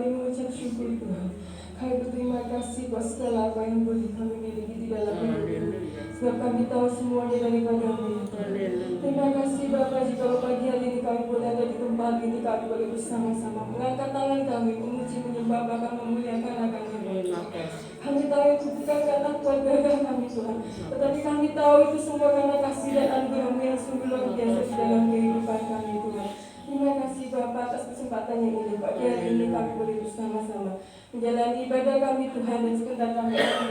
kami mengucap syukur Tuhan. Kami berterima kasih buat segala apa yang boleh kami miliki di dalam hidup ini. Sebab kami tahu semuanya daripada-Mu ya Tuhan. Terima kasih Bapa, jika pagi hari ini kami boleh ada di tempat ini, kami boleh bersama-sama mengangkat tangan kami, memuji menyembah bahkan memuliakan akan Tuhan. Kami tahu itu bukan karena kuat gagah kami Tuhan, tetapi kami tahu itu semua karena kasih dan anugerah-Mu yang sungguh luar biasa di dalam kehidupan kami Tuhan. Terima kasih Bapa atas kesempatan yang ini. Pagi hari ini kami boleh bersama-sama menjalani ibadah kami Tuhan, dan sebentar kami akan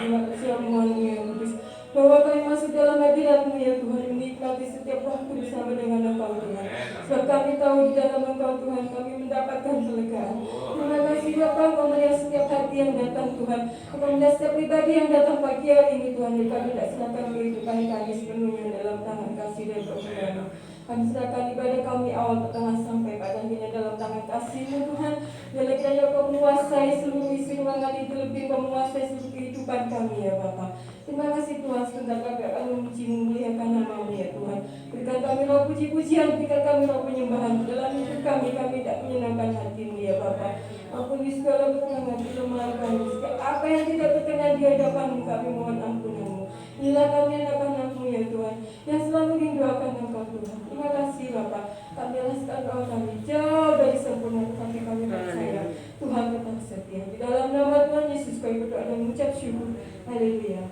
mohon-Mu yang kudus, bahwa kami masuk dalam hadirat-Mu ya Tuhan, menikmati setiap waktu bersama dengan Engkau Tuhan. Sebab kami tahu di dalam Engkau Tuhan kami mendapatkan kelegaan. Terima kasih Bapa, Engkau melihat setiap hati yang datang Tuhan, Engkau melihat setiap pribadi yang datang pagi hari ini Tuhan, dan kami tidak serahkan kehidupan kami sepenuhnya dalam tangan kasih dan kemuliaan. Kami serahkan ibadah kami awal, pertengahan sampai pada akhirnya dalam tangan kasih-Mu Tuhan. Biarlah kiranya Kau menguasai seluruh isi ruangan itu, lebih Kau menguasai seluruh kehidupan kami ya Bapa. Terima kasih Tuhan, sebentar kami akan memuji memuliakan nama-Mu ya Tuhan. Berikan kami roh puji-pujian, berikan kami roh penyembahan. Dalam hidup kami tidak menyenangkan hati-Mu ya Bapa. Ampuni segala kekurangan kelemahan kami, apa yang tidak berkenan di hadapan-Mu, kami mohon ampun-Mu. Inilah kami anak-anak-Mu ya Tuhan, yang selalu rindu akan Engkau Tuhan. Terima kasih Bapa, kami alaskan doa kami jauh dari sempurna, tetapi kami percaya Tuhan tetap setia. Di dalam nama Tuhan Yesus kami berdoa dan mengucap syukur. Haleluya.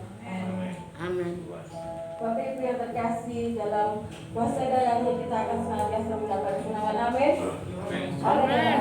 Amin. Bapak Ibu yang terkasih, dalam kuasa darahnya kita akan senantiasa mendapat kemenangan. Amin. Amin.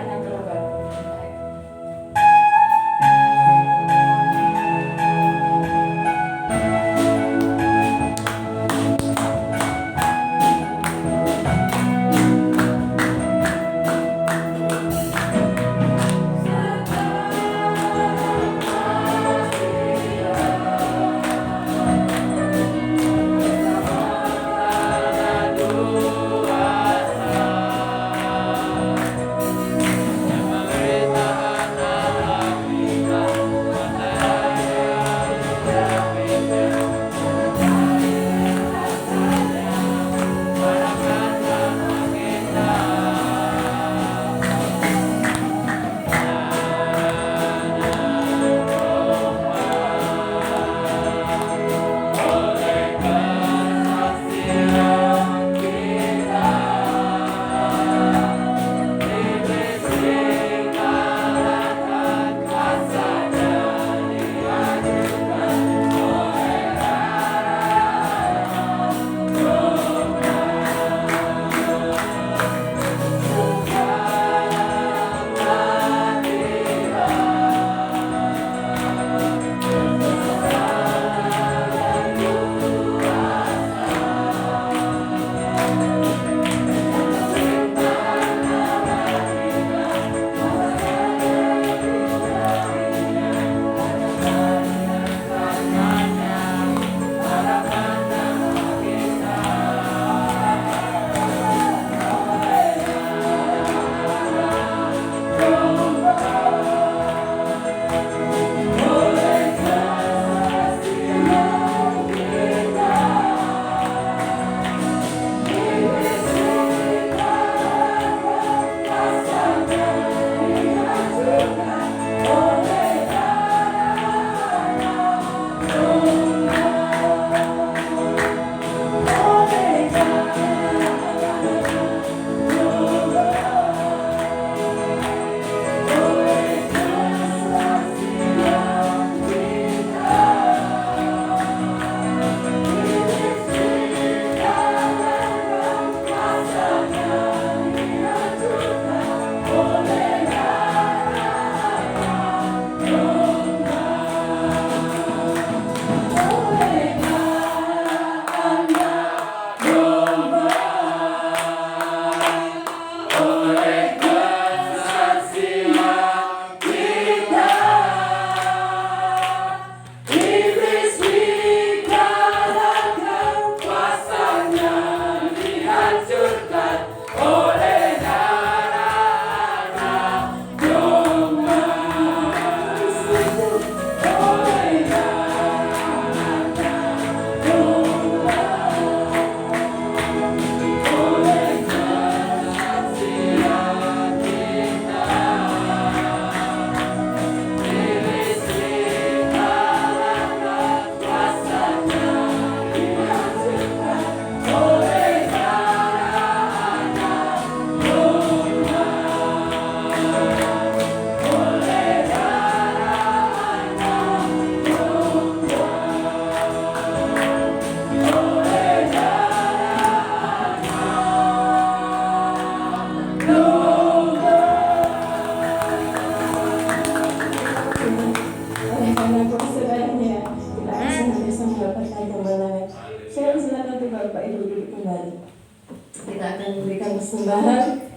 persembahan.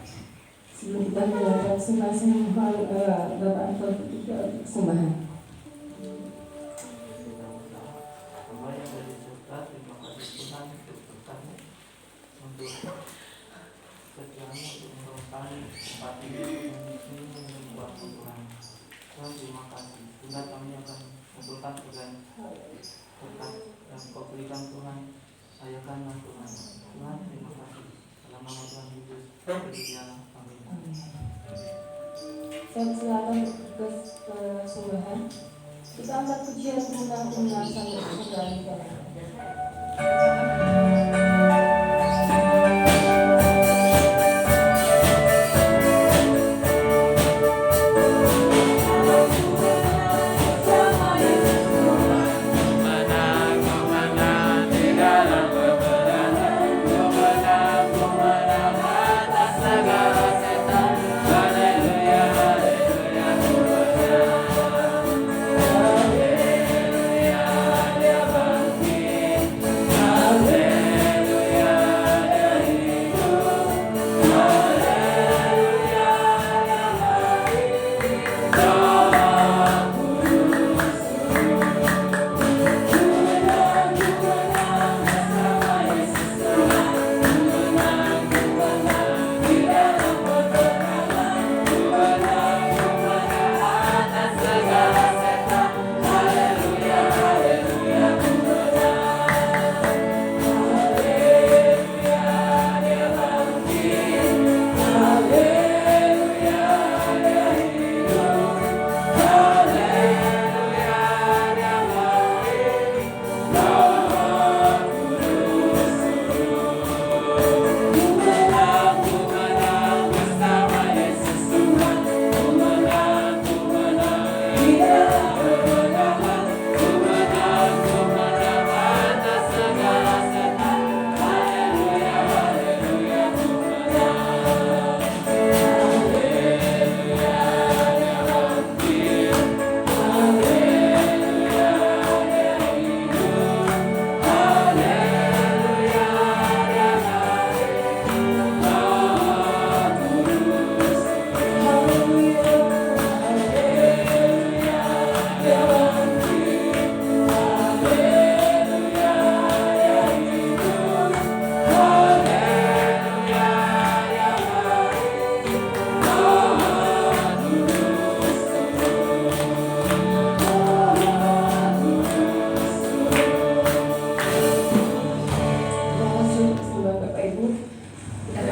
Sebelum kita menyalakan persembahan, saya mohon Bapak Anton juga persembahan. Terima kasih. Tuhan kami akan mengumpulkan Tuhan berkat yang Kau berikan Tuhan. Ayakanlah Tuhan. Tuhan terima kasih. Dalam nama Tuhan Yesus. Berdialah. Amin. Saya persilakan persembahan. Kita angkat pujian kemenangan sampai persembahan kita.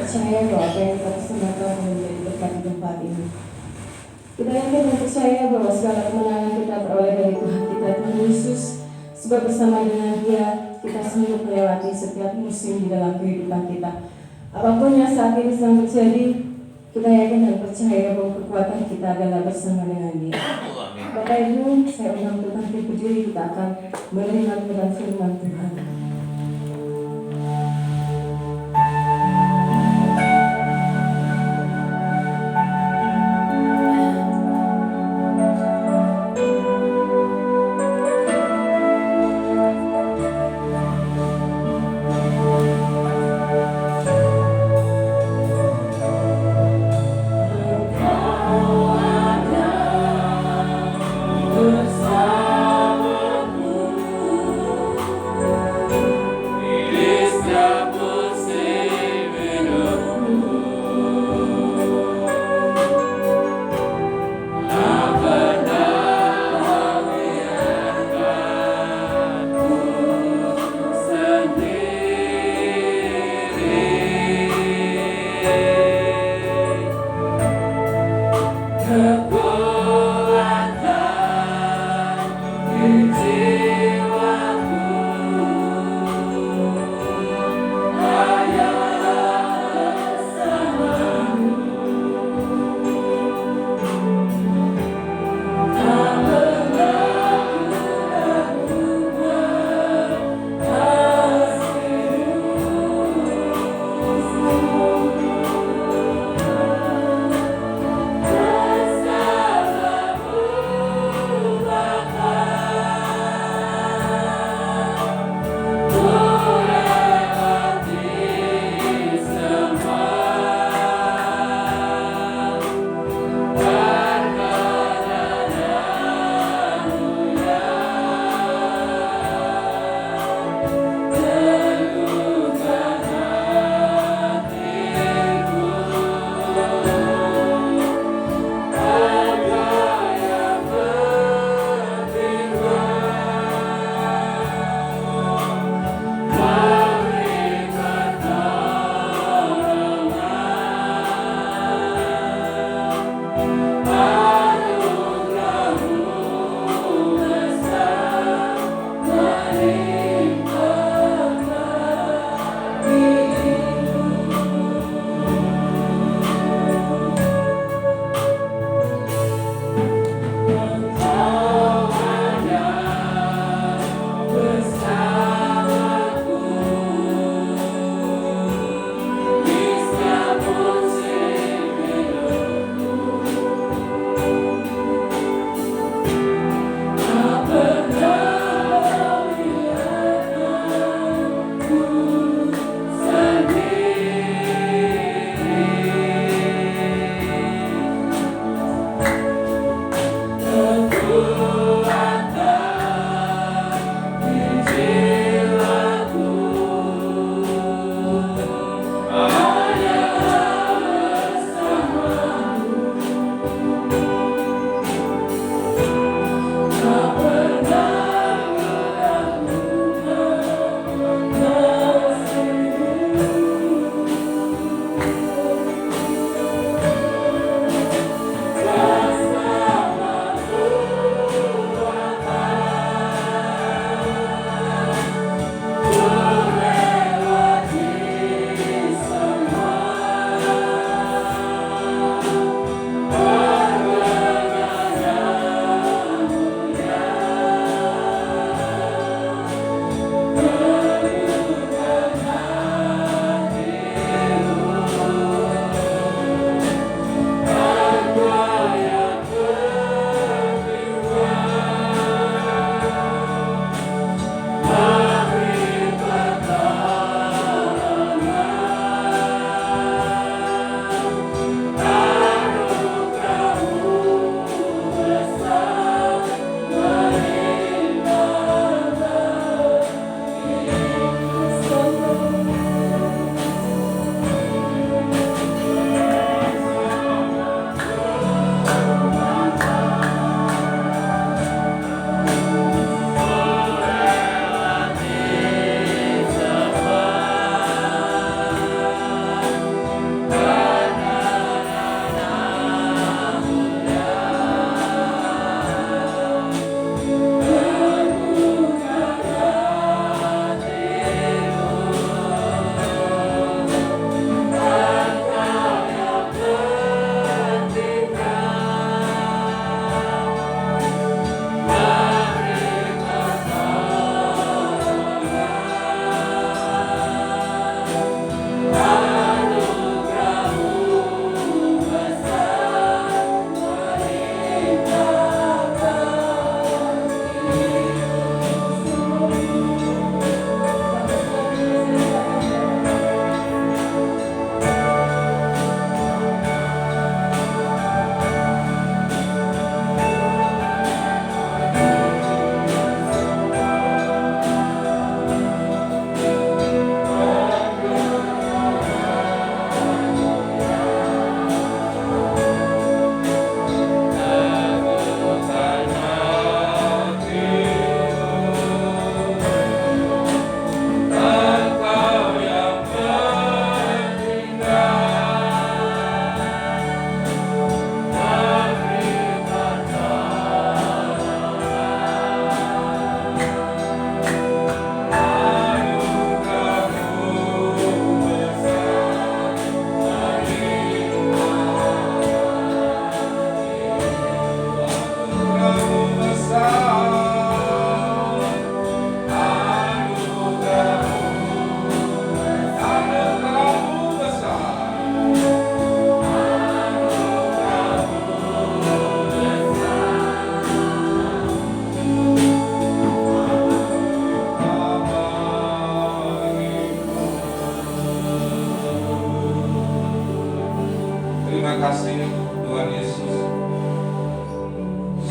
Percaya bahwa apa yang kita persembahkan menjadi berkat di tempat ini. Kita yakin dan percaya bahwa segala kemenangan kita beroleh dari Tuhan kita, Tuhan Yesus. Sebab bersama dengan Dia kita sanggup melewati setiap musim di dalam kehidupan kita. Apapun yang saat ini sedang terjadi, kita yakin dan percaya bahwa kekuatan kita adalah bersama dengan Dia. Bapak Ibu, saya undang Tuhan berdiri, kita akan menerima kebenaran firman Tuhan. Bersamamu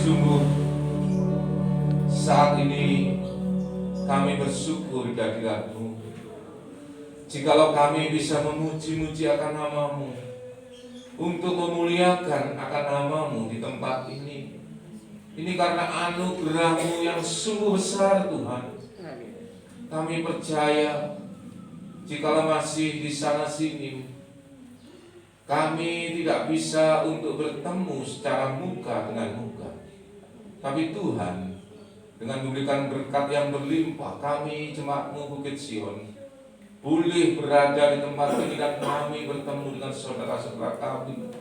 sungguh saat ini kami bersyukur di hadirat-Mu. Jikalau kami bisa memuji-muji akan nama-Mu, untuk memuliakan akan nama-Mu di tempat ini karena anugerah-Mu yang sungguh besar Tuhan. Kami percaya jikalau masih di sana sini kami tidak bisa untuk bertemu secara muka dengan muka, tapi Tuhan dengan memberikan berkat yang berlimpah, kami jemaat-Mu Bukit Sion boleh berada di tempat ini dan kami bertemu dengan saudara-saudara kami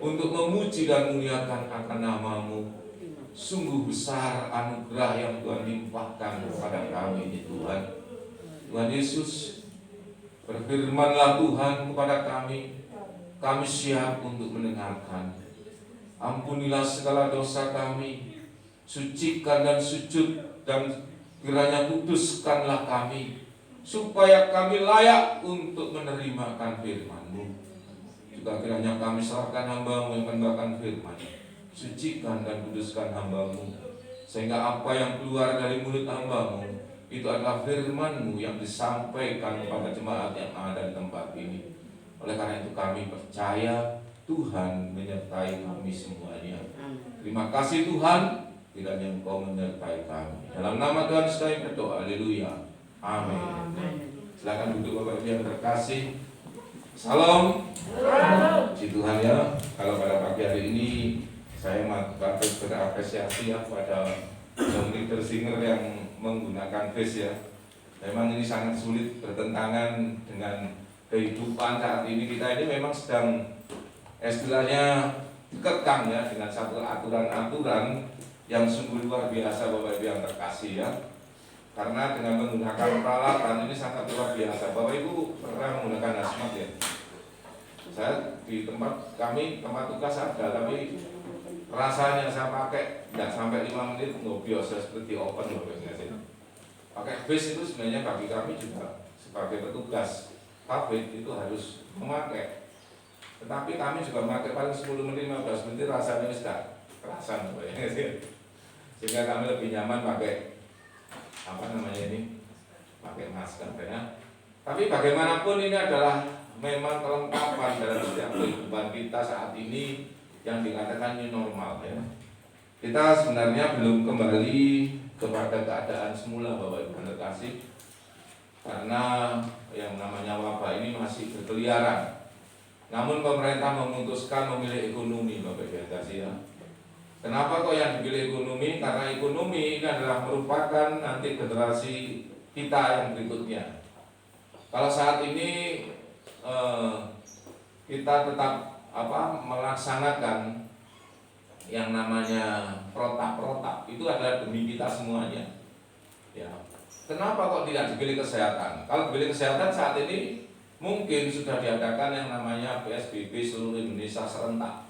untuk memuji dan memuliakan akan nama-Mu. Sungguh besar anugerah yang Tuhan limpahkan kepada kami ini Tuhan. Tuhan Yesus, berfirman-Lah Tuhan kepada kami siap untuk mendengarkan. Ampunilah segala dosa kami, sucikan dan sujud, dan kiranya kuduskanlah kami, supaya kami layak untuk menerima firman-Mu. Juga kiranya kami serahkan hamba-Mu yang membawakan firman. Sucikan dan kuduskan hamba-Mu, sehingga apa yang keluar dari mulut hamba-Mu itu adalah firman-Mu yang disampaikan kepada jemaat yang ada di tempat ini. Oleh karena itu kami percaya Tuhan menyertai kami semuanya. Terima kasih Tuhan, kiranya Engkau menyertai kami. Dalam nama Tuhan kami berdoa, haleluya. Amin. Silakan duduk Bapak Ibu yang terkasih. Salam. Puji Tuhan ya. Kalau pada pagi hari ini saya patut berapresiasi ya pada leader singer yang menggunakan bass ya. Memang ini sangat sulit, bertentangan dengan kehidupan saat ini. Kita ini memang sedang istilahnya dikekang ya dengan satu aturan-aturan yang sungguh luar biasa Bapak Ibu yang terkasih ya. Karena dengan menggunakan peralatan ini sangat luar biasa. Bapak Ibu pernah menggunakan hazmat ya? Saya di tempat kami, tempat tugas ada, tapi rasanya saya pakai tidak sampai 5 menit nggak biasa seperti open Bapak Ibu. Pakai bass itu sebenarnya bagi kami juga sebagai petugas pabrik itu harus memakai. Tetapi kami juga memakai paling 10 menit 15 menit rasanya sudah kerasan Bapak Ibu. Sehingga kami lebih nyaman pakai pakai masker ya. Tapi bagaimanapun ini adalah memang kelengkapan dalam setiap kehidupan kita saat ini yang dikatakan new normal ya. Kita sebenarnya belum kembali kepada keadaan semula Bapak Ibu terkasih, karena yang namanya wabah ini masih berkeliaran. Namun pemerintah memutuskan memilih ekonomi Bapak Ibu terkasih ya. Kenapa kok yang dipilih ekonomi? Karena ekonomi ini adalah merupakan nanti generasi kita yang berikutnya. Kalau saat ini kita tetap melaksanakan yang namanya protap itu adalah demi kita semuanya. Ya. Kenapa kok tidak dipilih kesehatan? Kalau dipilih kesehatan saat ini mungkin sudah diadakan yang namanya PSBB seluruh Indonesia serentak,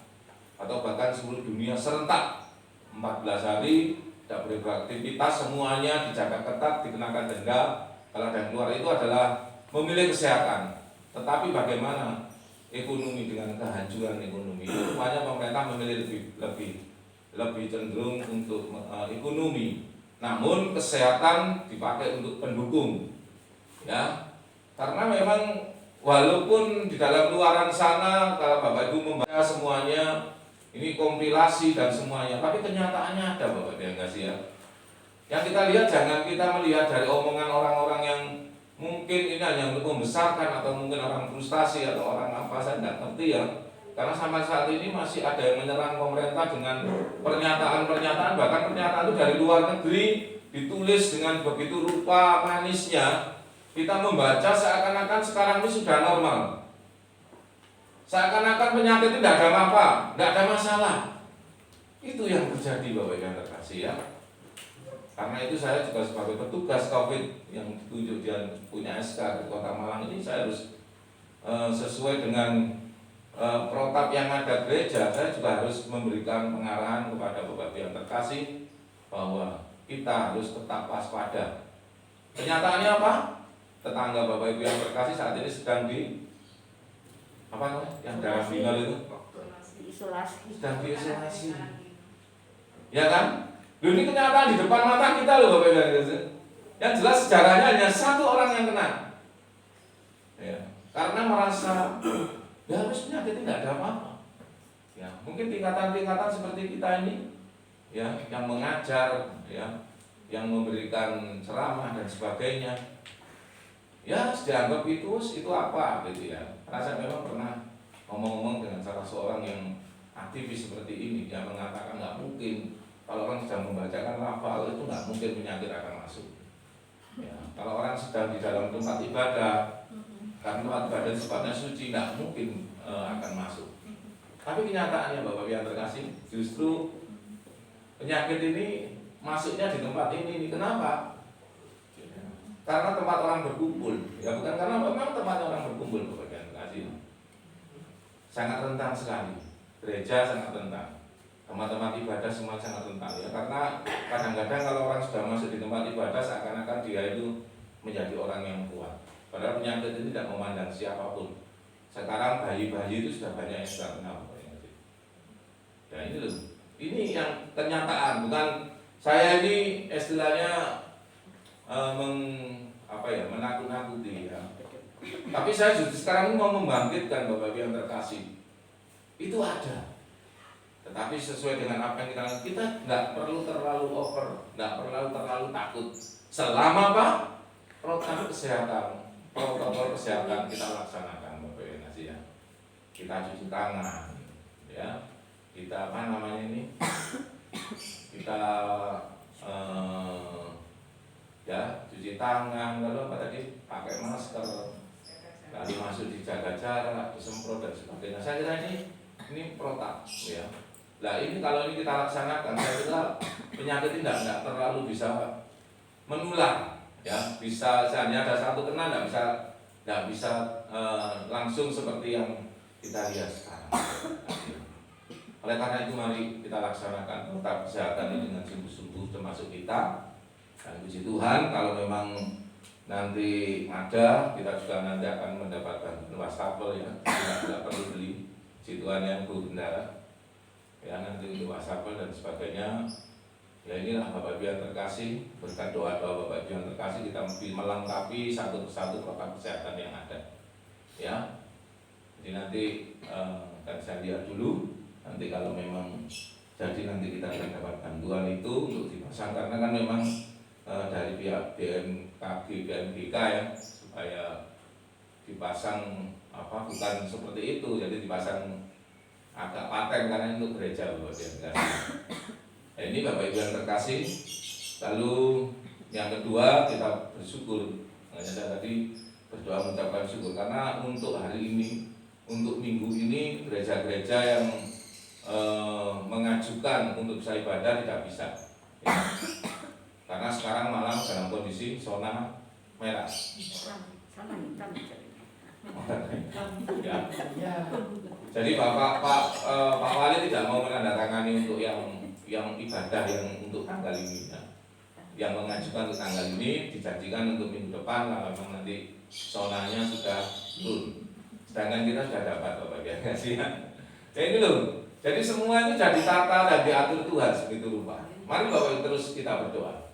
atau bahkan seluruh dunia serentak 14 hari tidak boleh beraktivitas, semuanya dijaga ketat, dikenakan denda kalau ada yang keluar. Itu adalah memilih kesehatan. Tetapi bagaimana ekonomi dengan kehancuran ekonomi? Rupanya pemerintah memilih lebih cenderung untuk ekonomi. Namun kesehatan dipakai untuk pendukung. Ya. Karena memang walaupun di dalam luaran sana kalau Bapak Ibu membaca semuanya ini kompilasi dan semuanya, tapi kenyataannya ada Bapak Ibu yang kasih ya. Yang kita lihat, jangan kita melihat dari omongan orang-orang yang mungkin ini hanya untuk membesarkan, atau mungkin orang frustasi atau orang apa, saya tidak ngerti ya. Karena sampai saat ini masih ada yang menyerang pemerintah dengan pernyataan-pernyataan, bahkan pernyataan itu dari luar negeri ditulis dengan begitu rupa manisnya. Kita membaca seakan-akan sekarang ini sudah normal. Seakan-akan penyakit itu tidak ada apa, tidak ada masalah. Itu yang terjadi Bapak Ibu yang terkasih ya. Karena itu saya juga sebagai petugas COVID yang ditunjuk dan punya SK di Kota Malang ini, saya harus sesuai dengan protap yang ada gereja, saya juga harus memberikan pengarahan kepada Bapak Ibu yang terkasih bahwa kita harus tetap waspada. Kenyataannya apa? Tetangga Bapak Ibu yang terkasih saat ini sedang di yang dalam tinggal itu isolasi. sedang diisolasi. Ya kan? Ini kenyataan di depan mata kita loh Bapak Ibu. Yang jelas sejarahnya hanya satu orang yang kena. Ya, karena merasa ya habis penyakit ini tidak ada apa-apa. Ya, mungkin tingkatan-tingkatan seperti kita ini, ya, yang mengajar, ya, yang memberikan ceramah dan sebagainya, ya, dianggap itu apa, gitu ya. Karena saya memang pernah ngomong-ngomong dengan salah seorang yang aktivis seperti ini, dia mengatakan nggak mungkin kalau orang sedang membacakan lafal itu nggak mungkin penyakit akan masuk. Ya, kalau orang sedang di dalam tempat ibadah, karena tempat ibadah sifatnya suci, nggak mungkin akan masuk. Tapi kenyataannya Bapak Ibu yang terkasih, justru penyakit ini masuknya di tempat ini. Kenapa? Karena tempat orang berkumpul. Ya bukan karena memang tempat orang berkumpul Bapak Ibu yang terkasih. Sangat rentan sekali. Gereja sangat rentan. Tempat-tempat ibadah semua sangat rentan ya. Karena kadang-kadang kalau orang sudah masuk di tempat ibadah seakan-akan dia itu menjadi orang yang kuat. Padahal penyakit ini tidak memandang siapapun. Sekarang bayi-bayi itu sudah banyak yang sudah kenal. Ya ini loh, ini yang kenyataan, bukan saya ini istilahnya menakut-nakuti ya. Tapi saya justru sekarang ini mau membangkitkan Bapak Ibu yang terkasih. Itu ada. Tetapi sesuai dengan apa yang kita nggak perlu terlalu over, nggak perlu terlalu takut. Selama apa? Protokol kesehatan kita laksanakan Bapak Ibu ya. Kita cuci tangan, ya. Kita kita cuci tangan, lalu apa tadi pakai masker, lalu masuk dijaga jarak, disemprot dan sebagainya. Saya kira ini protap ya. Nah ini kalau ini kita laksanakan, saya kira penyakit ini tidak terlalu bisa menular ya. Bisa hanya ada satu kena, tidak bisa langsung seperti yang kita lihat sekarang. Oleh karena itu mari kita laksanakan protokol kesehatan ini dengan sungguh-sungguh termasuk kita. Dan puji Tuhan kalau memang nanti ada, kita juga nanti akan mendapatkan wastafel ya. Kita tidak perlu beli, puji Tuhan yang berkendara. Ya nanti untuk wastafel dan sebagainya. Ya inilah Bapak Ibu yang terkasih, berkat doa-doa Bapak Ibu yang terkasih kita melengkapi satu persatu protokol kesehatan yang ada. Ya. Jadi nanti akan saya lihat dulu. Nanti kalau memang jadi nanti kita akan dapat bantuan itu untuk dipasang karena kan memang dari pihak BMKG, BMGK ya supaya dipasang bukan seperti itu, jadi dipasang agak paten karena ini untuk gereja Bapak Ibu yang terkasih. Ini Bapak Ibu yang terkasih. Lalu yang kedua kita bersyukur. Makanya saya tadi berdoa mengucapkan syukur karena untuk hari ini, untuk minggu ini gereja-gereja yang mengajukan untuk bisa ibadah tidak bisa ya. Karena sekarang malam dalam kondisi zona merah ya. Jadi Pak Wali tidak mau menandatangani untuk yang ibadah yang untuk tanggal ini ya. Yang mengajukan untuk tanggal ini dijanjikan untuk minggu depan kalau memang nanti zonanya sudah turun. Sedangkan kita sudah dapat Bapak ya. Ya ini loh. Jadi semua ini sudah ditata dan diatur Tuhan segitu rupa. Mari Bapak Ibu terus kita berdoa.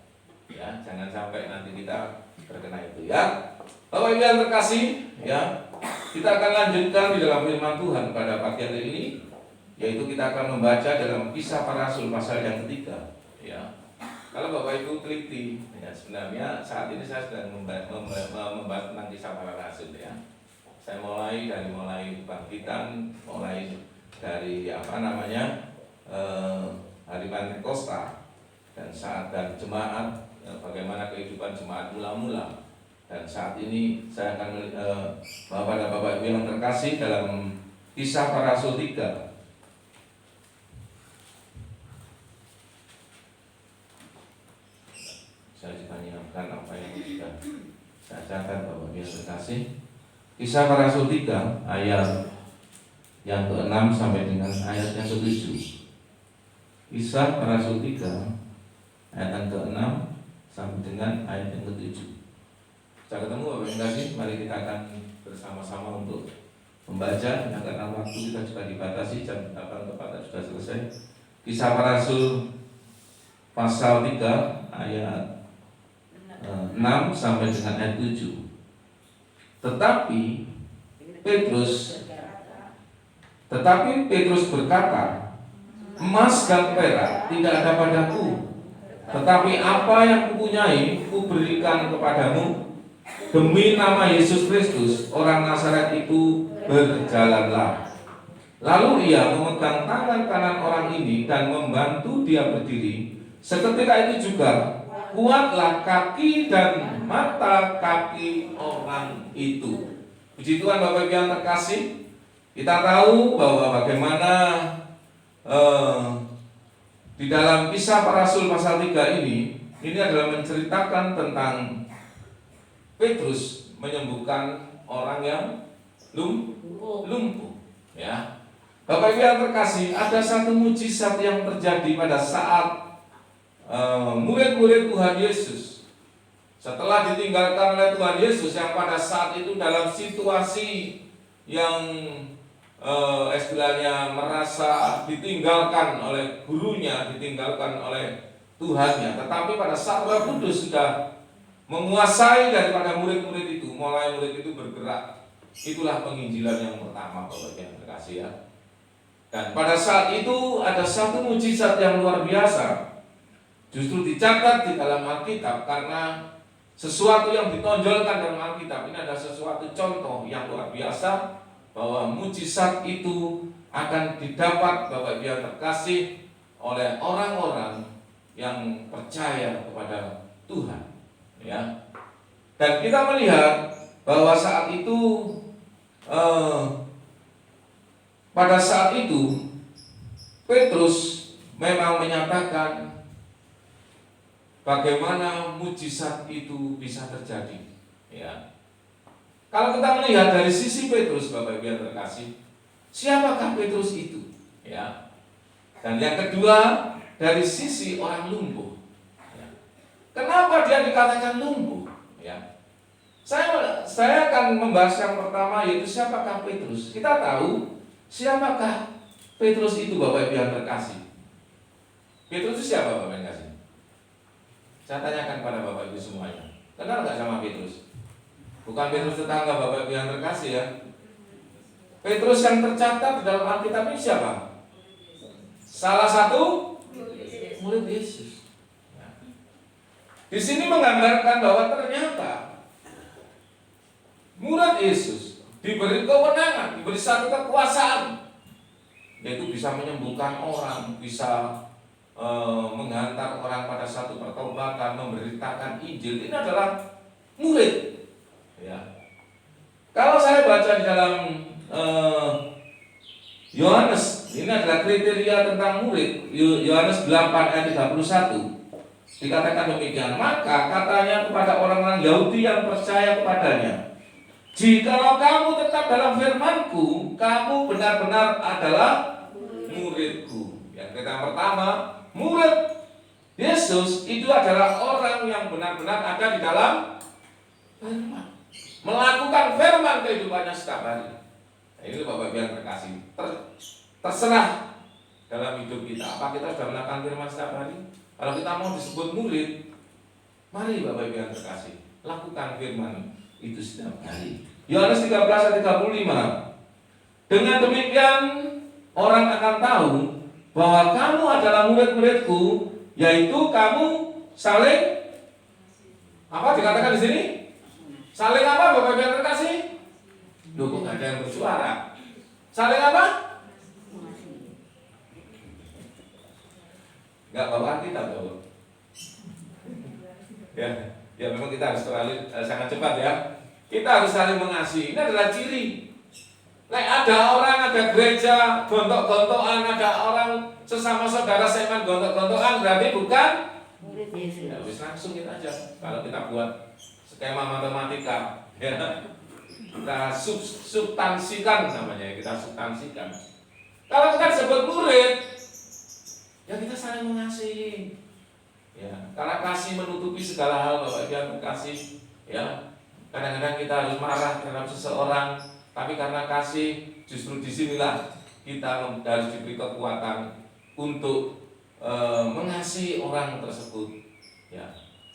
Ya, jangan sampai nanti kita terkena itu ya. Bapak Ibu yang terkasih, ya. Kita akan lanjutkan di dalam firman Tuhan pada pagi hari ini, yaitu kita akan membaca dalam Kisah Para Rasul pasal yang ketiga, ya. Kalau Bapak Ibu teliti, ya sebenarnya saat ini saya sedang membahas tentang Kisah Para Rasul ya. Saya mulai kebangkitan, mulai dari hari Pentakosta dan saat dan jemaat, bagaimana kehidupan jemaat mula-mula. Dan saat ini saya akan pada Bapak Ibu yang terkasih dalam Kisah Para Rasul 3. Saya juga menyiapkan apa yang sudah saya catat Bapak Ibu yang terkasih. Kisah Para Rasul 3 ayat yang ke-6 sampai dengan ayat yang ke-7. Kisah Para Rasul 3 ayat yang ke-6 sampai dengan ayat yang ke-7. Sudah ketemu Bapak yang kasih? Mari kita akan bersama-sama untuk membaca ya, karena waktu kita juga dibatasi, jam 8 tepat sudah selesai. Kisah Para Rasul pasal 3 ayat 6 sampai dengan ayat 7. Tetapi Petrus berkata, emas dan perak tidak ada padaku, tetapi apa yang kupunyai kuberikan kepadamu. Demi nama Yesus Kristus, orang Nazaret itu, berjalanlah. Lalu ia memegang tangan kanan orang ini dan membantu dia berdiri. Seketika itu juga kuatlah kaki dan mata kaki orang itu. Puji Tuhan Bapak Ibu yang terkasih, kita tahu bahwa bagaimana di dalam Kisah Para Rasul pasal 3 ini adalah menceritakan tentang Petrus menyembuhkan orang yang lumpuh. Ya, Bapak Ibu yang terkasih, ada satu mujizat yang terjadi pada saat murid-murid Tuhan Yesus setelah ditinggalkan oleh Tuhan Yesus, yang pada saat itu dalam situasi yang istilahnya merasa ditinggalkan oleh gurunya, ditinggalkan oleh Tuhannya. Tetapi pada saat Roh Kudus sudah menguasai daripada murid-murid itu, mulai murid itu bergerak. Itulah penginjilan yang pertama, Bapak yang terkasih ya. Dan pada saat itu ada satu mujizat yang luar biasa, justru dicatat di dalam Alkitab, karena sesuatu yang ditonjolkan dalam Alkitab ini adalah sesuatu contoh yang luar biasa, bahwa mujizat itu akan didapat, Bapak Ibu yang terkasih, oleh orang-orang yang percaya kepada Tuhan. Ya. Dan kita melihat bahwa saat itu pada saat itu Petrus memang menyatakan bagaimana mujizat itu bisa terjadi. Ya. Kalau kita melihat dari sisi Petrus, Bapak Ibu yang terkasih, siapakah Petrus itu? Ya. Dan yang kedua, dari sisi orang lumpuh. Ya. Kenapa dia dikatakan lumpuh? Ya. Saya akan membahas yang pertama, yaitu siapakah Petrus. Kita tahu siapakah Petrus itu, Bapak Ibu yang terkasih. Petrus itu siapa, Bapak yang terkasih? Saya tanyakan pada Bapak Ibu semuanya, kenal nggak sama Petrus? Bukan Petrus tetangga, Bapak Ibu yang terkasih ya. Petrus yang tercatat di dalam Alkitab ini siapa? Salah satu murid Yesus. Ya. Di sini menggambarkan bahwa ternyata murid Yesus diberi kewenangan, diberi satu kekuasaan, yaitu bisa menyembuhkan orang, bisa menghantar orang pada satu pertobatan, memberitakan Injil. Ini adalah murid. Ya. Kalau saya baca di dalam Yohanes, ini adalah kriteria tentang murid. Yohanes 8 ayat 31 dikatakan demikian. Maka katanya kepada orang-orang Yahudi yang percaya kepadanya, jikalau kamu tetap dalam firman-Ku, kamu benar-benar adalah murid-Ku. Yang pertama, murid Yesus itu adalah orang yang benar-benar ada di dalam firman, melakukan firman kehidupannya setiap hari. Nah, ini Bapak Ibu yang terkasih, terserah dalam hidup kita, apa kita sudah melakukan firman setiap hari. Kalau kita mau disebut murid, mari Bapak Ibu yang terkasih, lakukan firman itu setiap hari. Yohanes 13 ayat 35. Dengan demikian orang akan tahu bahwa kamu adalah murid-murid-Ku, yaitu kamu saling apa dikatakan di sini? Saling apa, Bapak Ibu yang terkasih? Loh, kok nggak ada yang bersuara? Saling apa? Nggak bawa kita, Bapak. Ya memang kita harus terlalu sangat cepat ya. Kita harus saling mengasihi. Ini adalah ciri. Ada orang, ada gereja gontok-gontokan, ada orang sesama saudara seiman gontok-gontokan, berarti bukan murid Yesus. Ya, langsung kita aja. Kalau kita buat skema matematika, ya, kita substansikan namanya, kita substansikan. Kalau kita sebut murid, ya kita saling mengasihi. Ya, karena kasih menutupi segala hal, Bapak Ibu yang terkasih. Ya, kadang-kadang kita harus marah terhadap seseorang, tapi karena kasih, justru disinilah kita harus diberi kekuatan untuk mengasihi orang tersebut. Ya,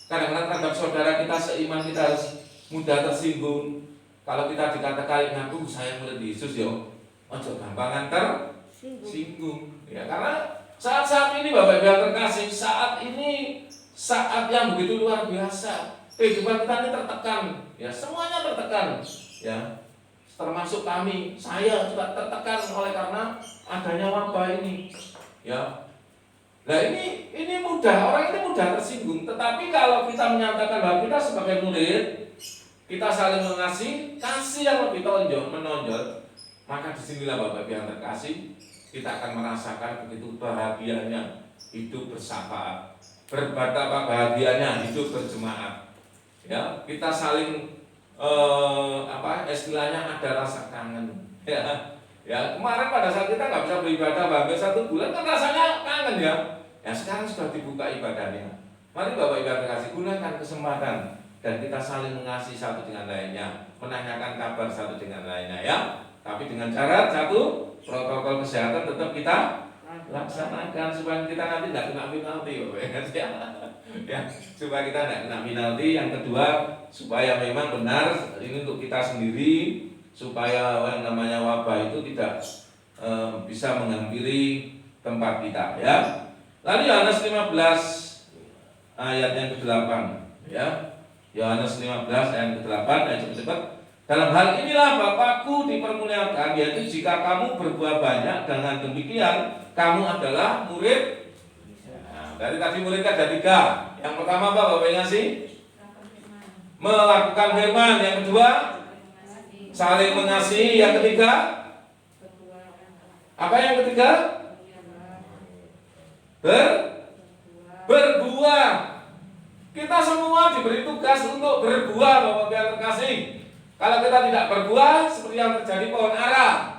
kadang-kadang terhadap saudara kita seiman kita harus mudah tersinggung. Kalau kita dikatakan ngaku saya murid Yesus yo, ojo gampangan tersinggung. Ya, karena saat-saat ini Bapak Ibu yang terkasih, saat ini saat yang begitu luar biasa. Kehidupan kita ini tertekan, ya semuanya tertekan, ya termasuk kami, saya juga tertekan oleh karena adanya wabah ini, ya. Nah ini mudah, orang ini mudah tersinggung. Tetapi kalau kita menyatakan bahwa kita sebagai murid, kita saling mengasihi, kasih yang lebih menonjol, maka disinilah Bapak Ibu yang terkasih, kita akan merasakan begitu bahagianya hidup bersyafaat, betapa bahagianya hidup berjemaat. Ya, kita saling istilahnya ada rasa kangen. Ya, kemarin pada saat kita nggak bisa beribadah hampir 1 bulan kan rasanya kangen ya. Ya sekarang sudah dibuka ibadahnya. Mari Bapak Ibu terkasih, gunakan kesempatan dan kita saling mengasihi satu dengan lainnya, menanyakan kabar satu dengan lainnya ya. Tapi dengan syarat satu, protokol kesehatan tetap kita laksanakan supaya kita nanti tidak kena penalti, ya, supaya kita tidak kena penalti. Yang kedua, supaya memang benar ini untuk kita sendiri, supaya yang namanya wabah itu tidak bisa menghampiri tempat kita, ya. Lalu Yohanes 15 ayat yang ke-8, ya. Yohanes 15 ayat ke-8, cepat-cepat. Dalam hal inilah Bapakku dipermuliakan, yaitu jika kamu berbuah banyak, dengan demikian kamu adalah murid. Nah, dari tadi murid ada 3. Yang pertama apa Bapak ngasih? Melakukan firman. Yang kedua, saling mengasihi. Yang ketiga, apa yang ketiga? Berbuah. Kita semua diberi tugas untuk berbuah Bapak yang terkasih. Kalau kita tidak berbuah, seperti yang terjadi pohon ara.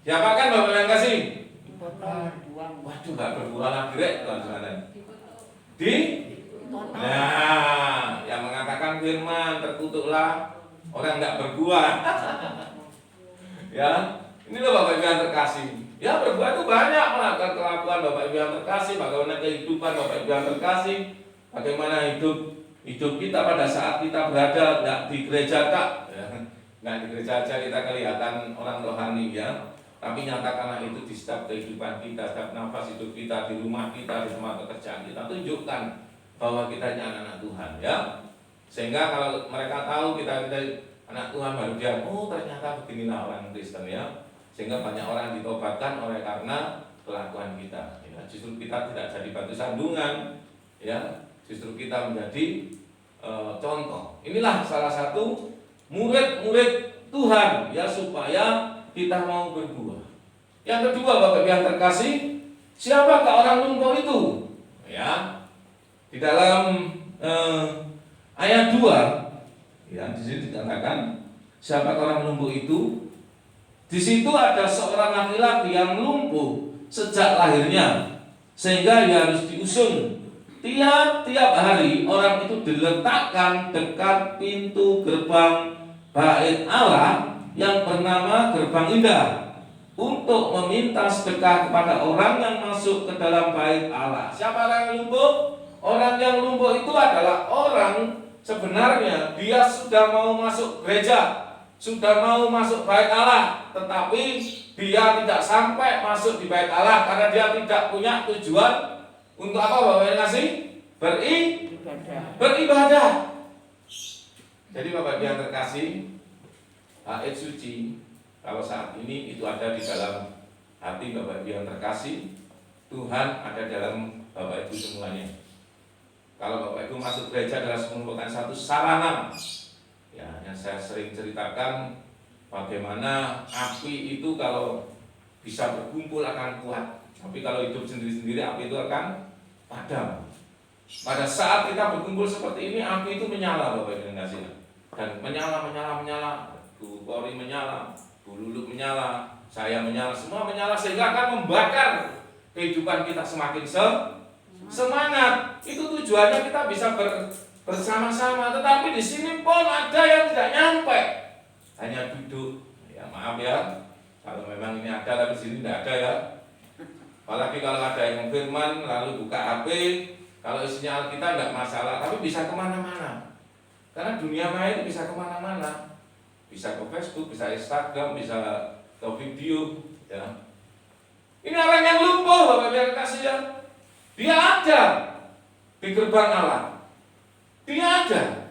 Siapakan Bapak yang kasih? Waduh, nggak berbuah lagi rek, teman-teman. Nah, yang mengatakan firman terkutuklah orang nggak berbuah. Ya, ini loh Bapak Ibu yang terkasih. Ya, berbuah itu banyak melakukan kelakuan Bapak Ibu yang terkasih, bagaimana kehidupan Bapak Ibu yang terkasih, bagaimana hidup kita pada saat kita berada nggak di gereja tak, ya. Nggak di gereja aja kita kelihatan orang rohani ya, tapi nyatakanlah itu di setiap kehidupan kita, setiap nafas hidup kita, di rumah kita, di tempat pekerjaan kita, tunjukkan bahwa kita ini anak-anak Tuhan ya, sehingga kalau mereka tahu kita anak Tuhan baru dia, oh ternyata beginilah orang Kristen ya, sehingga banyak orang ditobatkan oleh karena kelakuan kita ya. Justru kita tidak jadi batu sandungan ya, justru kita menjadi contoh. Inilah salah satu murid-murid Tuhan ya, supaya kita mau berbuah. Yang kedua Bapak Ibu yang terkasih, siapakah orang lumpuh itu? Ya, di dalam ayat 2 ya, di sini dikatakan siapakah orang lumpuh itu? Di situ ada seorang laki-laki yang lumpuh sejak lahirnya, sehingga dia harus diusung. Tiap-tiap hari orang itu diletakkan dekat pintu gerbang bait Allah yang bernama Gerbang Indah untuk meminta sedekah kepada orang yang masuk ke dalam bait Allah. Siapa orang yang lumpuh? Orang yang lumpuh itu adalah orang sebenarnya dia sudah mau masuk gereja, sudah mau masuk bait Allah, tetapi dia tidak sampai masuk di bait Allah karena dia tidak punya tujuan. Untuk apa Bapak yang ngasih? Beribadah. Jadi Bapak yang terkasih, ayat suci kalau saat ini itu ada di dalam hati Bapak yang terkasih, Tuhan ada dalam Bapak Ibu semuanya. Kalau Bapak Ibu masuk gereja adalah merupakan satu sarana ya, yang saya sering ceritakan bagaimana api itu kalau bisa berkumpul akan kuat, tapi kalau hidup sendiri-sendiri api itu akan padam. Pada saat kita berkumpul seperti ini, api itu menyala Bapak Ibu yang kasih, dan menyala, Bu Kori menyala, Bu Lulu menyala, saya menyala, semua menyala, sehingga akan membakar kehidupan kita semakin semangat. Itu tujuannya kita bisa bersama-sama. Tetapi di sini pun ada yang tidak nyampe, hanya duduk. Ya maaf ya, kalau memang ini ada, tapi di sini tidak ada ya. Apalagi kalau ada yang firman lalu buka HP, kalau isinya Alkitab tidak masalah, tapi bisa kemana-mana. Karena dunia maya itu bisa kemana-mana, bisa ke Facebook, bisa Instagram, bisa ke video. Ya. Ini orang yang lumpuh, Bapak Ibu yang kasih ya. Dia ada di gerbang Allah, dia ada,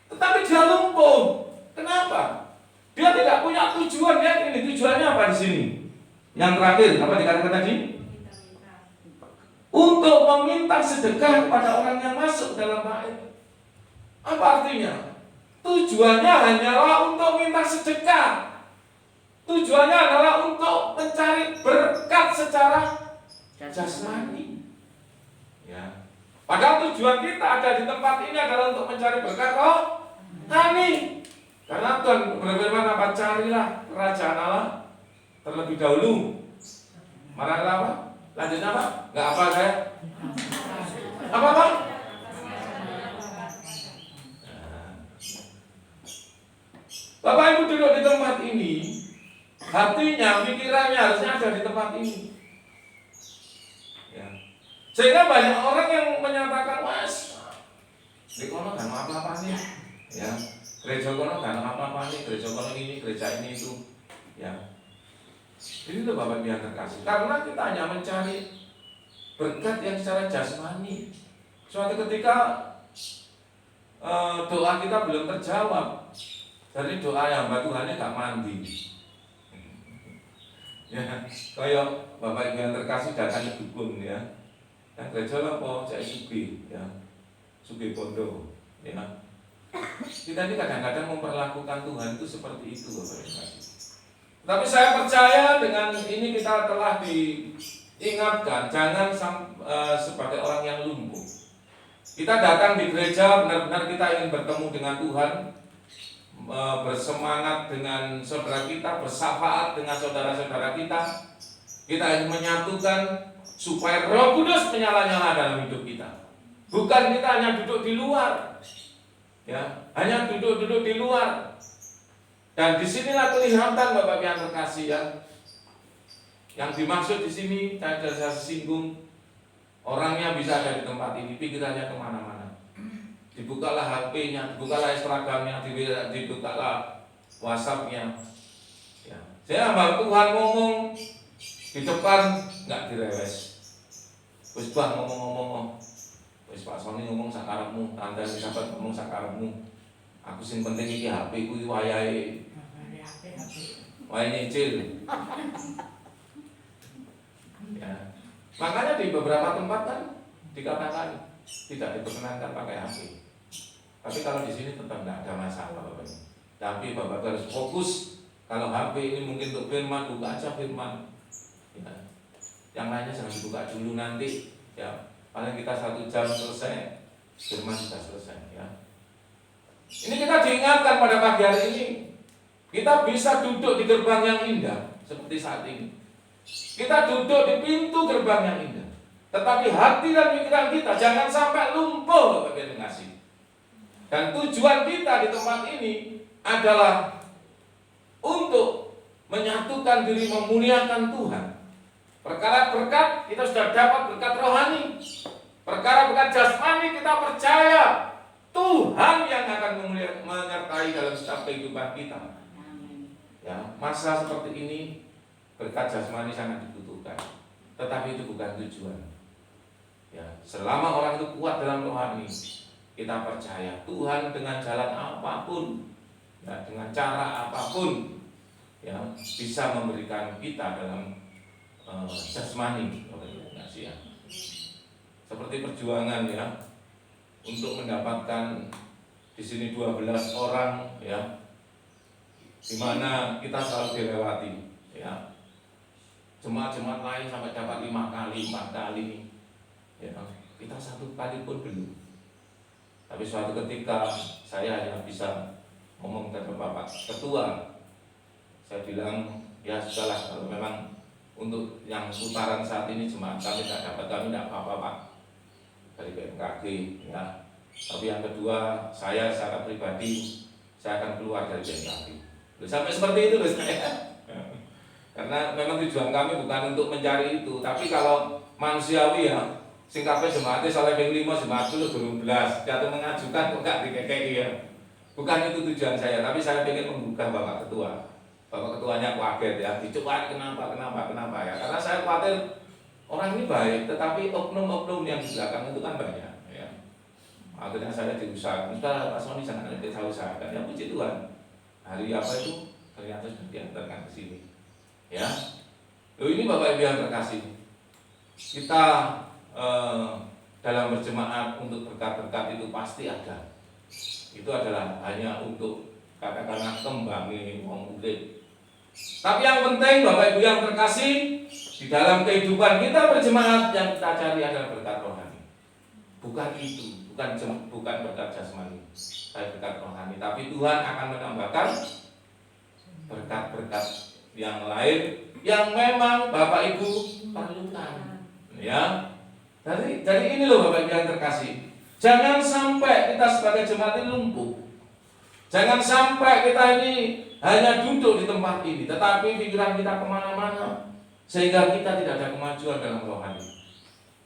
tetapi dia lumpuh. Kenapa? Dia tidak punya tujuan. Ya, ini tujuannya apa di sini? Yang terakhir apa dikatakan tadi? Untuk meminta sedekah kepada orang yang masuk dalam bait. Apa artinya? Tujuannya hanyalah untuk minta sedekah. Tujuannya adalah untuk mencari berkat secara jasmani. Ya. Padahal tujuan kita ada di tempat ini adalah untuk mencari berkat rohani. Karena Tuhan berfirman apa? Carilah kerajaan Allah terlebih dahulu. Mana apa? Lanjut apa? Enggak apa saya? Apa? Bapak Ibu duduk di tempat ini, hatinya, pikirannya harusnya ada di tempat ini. Ya. Sehingga banyak orang yang menyatakan, mas, di kono gak apa-apa nih, ya, gereja kono gak apa-apa nih, gereja kono ini, gereja ini itu, ya. Ini tuh Bapak Ibu yang terkasih. Karena kita hanya mencari berkat yang secara jasmani. Suatu ketika doa kita belum terjawab. Jadi doa yang Tuhannya gak mandi. Ya, kayak Bapak Ibu yang terkasih datang dukun ya. Yang gereja apa? Saya Sugi ya. Sugi Bondo ya. Kita ini kadang-kadang memperlakukan Tuhan itu seperti itu Bapak Ibu yang terkasih. Tapi saya percaya dengan ini kita telah diingatkan jangan sebagai orang yang lumpuh. Kita datang di gereja benar-benar kita ingin bertemu dengan Tuhan, bersemangat dengan saudara kita, bersafaat dengan saudara-saudara kita. Kita ingin menyatukan supaya Roh Kudus menyala-nyala dalam hidup kita. Bukan kita hanya duduk di luar, ya, hanya duduk di luar. Dan disinilah kelihatan Bapak yang terkasih ya. Yang dimaksud di sini saya singgung, orangnya bisa ada di tempat ini, pikirannya kemana-mana. Dibukalah HP-nya, dibukalah Instagram-nya, dibukalah WhatsApp-nya. Ya. Saya hamba Tuhan ngomong di depan nggak direwes. Wis bah ngomong-ngomong, wis Pak Sony ngomong sakarepmu, Tante Elizabeth ngomong sakarepmu. Aku sing penting iki HP ku wayahe. Wayahe nyicil. Ya. Makanya di beberapa tempat kan dikatakan tidak diperkenankan pakai HP. Tapi kalau di sini tetap tidak ada masalah Bapak. Tapi Bapak harus fokus. Kalau HP ini mungkin untuk firman, buka aja firman. Ya. Yang lainnya jangan dibuka dulu nanti. Ya, paling kita 1 jam selesai, firman sudah selesai. Ya. Ini kita diingatkan pada pagi hari ini. Kita bisa duduk di gerbang yang indah seperti saat ini. Kita duduk di pintu gerbang yang indah. Tetapi hati dan pikiran kita jangan sampai lumpuh Bapak yang kasih. Dan tujuan kita di tempat ini adalah untuk menyatukan diri, memuliakan Tuhan. Perkara berkat kita sudah dapat berkat rohani. Perkara berkat jasmani kita percaya Tuhan yang akan menyertai dalam setiap kehidupan kita. Ya, masa seperti ini berkat jasmani sangat dibutuhkan. Tetapi itu bukan tujuan. Ya, selama orang itu kuat dalam rohani, kita percaya Tuhan dengan jalan apapun, ya, dengan cara apapun, ya, bisa memberikan kita dalam jasmani. Ya. Seperti perjuangan ya, untuk mendapatkan di sini 12 orang ya, di mana kita selalu dilewati ya. Jemaat-jemaat lain sampai dapat 5 kali, 4 kali ya, kita 1 kali pun belum. Tapi suatu ketika saya yang bisa ngomong ke Bapak Ketua, saya bilang ya sudahlah, kalau memang untuk yang putaran saat ini jemaat kami tidak dapat, kami tidak apa-apa Pak dari BMKG ya. Tapi yang kedua, saya secara pribadi saya akan keluar dari BMKG. Sampai seperti itu loh saya. Karena memang tujuan kami bukan untuk mencari itu, tapi kalau manusiawi ya, sing kabeh jemaate saleh ping 5 jemaat itu 12, jatuh mengajukan kok gak dikekeki ya. Bukan itu tujuan saya, tapi saya ingin menggugah Bapak Ketua. Bapak Ketuanya kaget ya, dicoba kenapa ya? Karena saya khawatir orang ini baik, tetapi oknum-oknum yang di belakang itu kan banyak ya. Akhirnya saya diusahakan, Pak Sony jangan kita usahakan, ya puji Tuhan. Hari apa itu ternyata sudah diantarkan ke sini. Ya, loh ini Bapak Ibu yang terkasih, kita dalam berjemaat untuk berkat-berkat itu pasti ada. Itu adalah hanya untuk katakanlah kembangin wong urip. Tapi yang penting Bapak Ibu yang terkasih, di dalam kehidupan kita berjemaat yang kita cari adalah berkat rohani. Bukan itu, bukan berkat jasmani, tapi berkat rohani. Tapi Tuhan akan menambahkan berkat-berkat yang lain yang memang Bapak Ibu perlukan. Ya. Dari ini loh Bapak Ibu yang terkasih. Jangan sampai kita sebagai jemaat ini lumpuh. Jangan sampai kita ini hanya duduk di tempat ini, tetapi pikiran kita kemana-mana, sehingga kita tidak ada kemajuan dalam rohani.